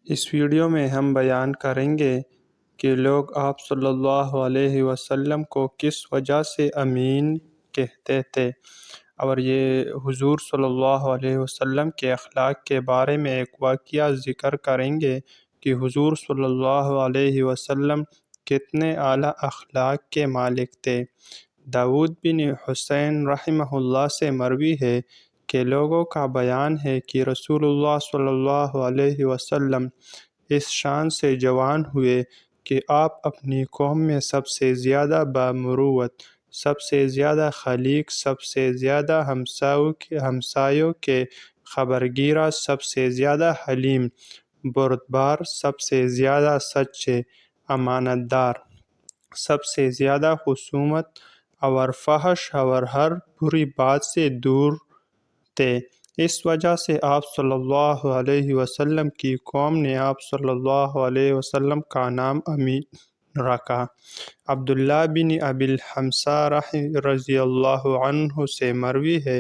اس video میں ہم بیان کریں گے کہ لوگ آپ صلی اللہ علیہ وسلم کو کس وجہ سے امین کہتے تھے، اور یہ حضور صلی اللہ علیہ وسلم کے اخلاق کے بارے میں ایک واقعہ ذکر کریں گے کہ حضور صلی اللہ علیہ وسلم کتنے اعلیٰ اخلاق کے مالک تھے۔ داؤد بن حسین رحمہ اللہ سے مروی ہے کہ لوگوں کا بیان ہے کہ رسول اللہ صلی اللہ علیہ وسلم اس شان سے جوان ہوئے کہ آپ اپنی قوم میں سب سے زیادہ بامروت، سب سے زیادہ خلیق، سب سے زیادہ ہمسایوں کے خبرگیرہ، سب سے زیادہ حلیم، بردبار، سب سے زیادہ سچے، امانت دار، سب سے زیادہ خصومت اور فحش اور ہر بری بات سے دور تھے۔ اس وجہ سے آپ صلی اللہ علیہ وسلم کی قوم نے آپ صلی اللہ علیہ وسلم کا نام امین رکھا۔ عبداللہ بن ابی الحمصہ رضی اللہ عنہ سے مروی ہے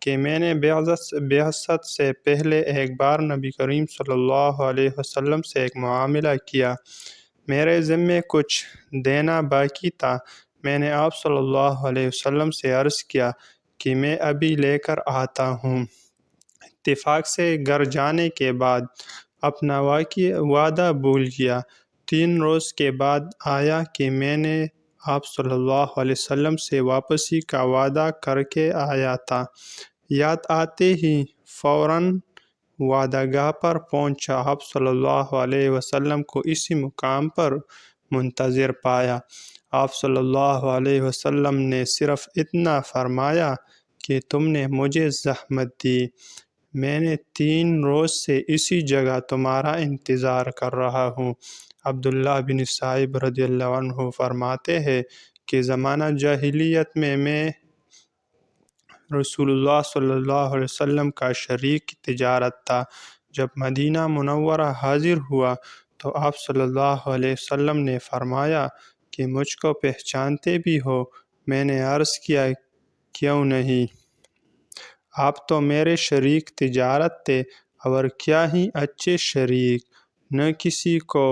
کہ میں نے بعثت سے پہلے ایک بار نبی کریم صلی اللہ علیہ وسلم سے ایک معاملہ کیا۔ میرے ذمے کچھ دینا باقی تھا۔ میں نے آپ صلی اللہ علیہ وسلم سے عرض کیا کہ میں ابھی لے کر آتا ہوں۔ اتفاق سے گھر جانے کے بعد اپنا وعدہ بھول گیا۔ 3 روز کے بعد آیا کہ میں نے آپ صلی اللہ علیہ وسلم سے واپسی کا وعدہ کر کے آیا تھا۔ یاد آتے ہی فوراً وعدہ گاہ پر پہنچا۔ آپ صلی اللہ علیہ وسلم کو اسی مقام پر منتظر پایا۔ آپ صلی اللہ علیہ وسلم نے صرف اتنا فرمایا کہ تم نے مجھے زحمت دی، میں نے 3 روز سے اسی جگہ تمہارا انتظار کر رہا ہوں۔ عبداللہ بن صائب رضی اللہ عنہ فرماتے ہیں کہ زمانہ جاہلیت میں رسول اللہ صلی اللہ علیہ وسلم کا شریک تجارت تھا۔ جب مدینہ منورہ حاضر ہوا تو آپ صلی اللہ علیہ وسلم نے فرمایا کہ مجھ کو پہچانتے بھی ہو؟ میں نے عرض کیا کیوں نہیں، آپ تو میرے شریک تجارت تھے، اور کیا ہی اچھے شریک، نہ کسی کو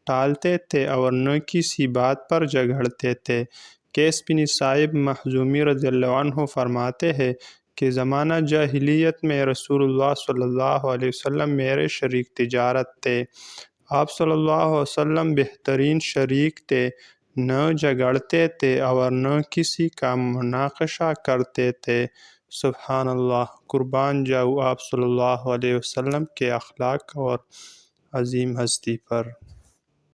ٹالتے تھے اور نہ کسی بات پر جھگڑتے تھے۔ قیس بن صائب مخزومی رضی اللہ عنہ فرماتے ہیں کہ زمانہ جاہلیت میں رسول اللہ صلی اللہ علیہ وسلم میرے شریک تجارت تھے۔ آپ صلی اللہ علیہ وسلم بہترین شریک تھے، نہ جھگڑتے تھے اور نہ کسی کا مناقشہ کرتے تھے۔ سبحان اللہ، قربان جاؤں آپ صلی اللہ علیہ وسلم کے اخلاق اور عظیم ہستی پر۔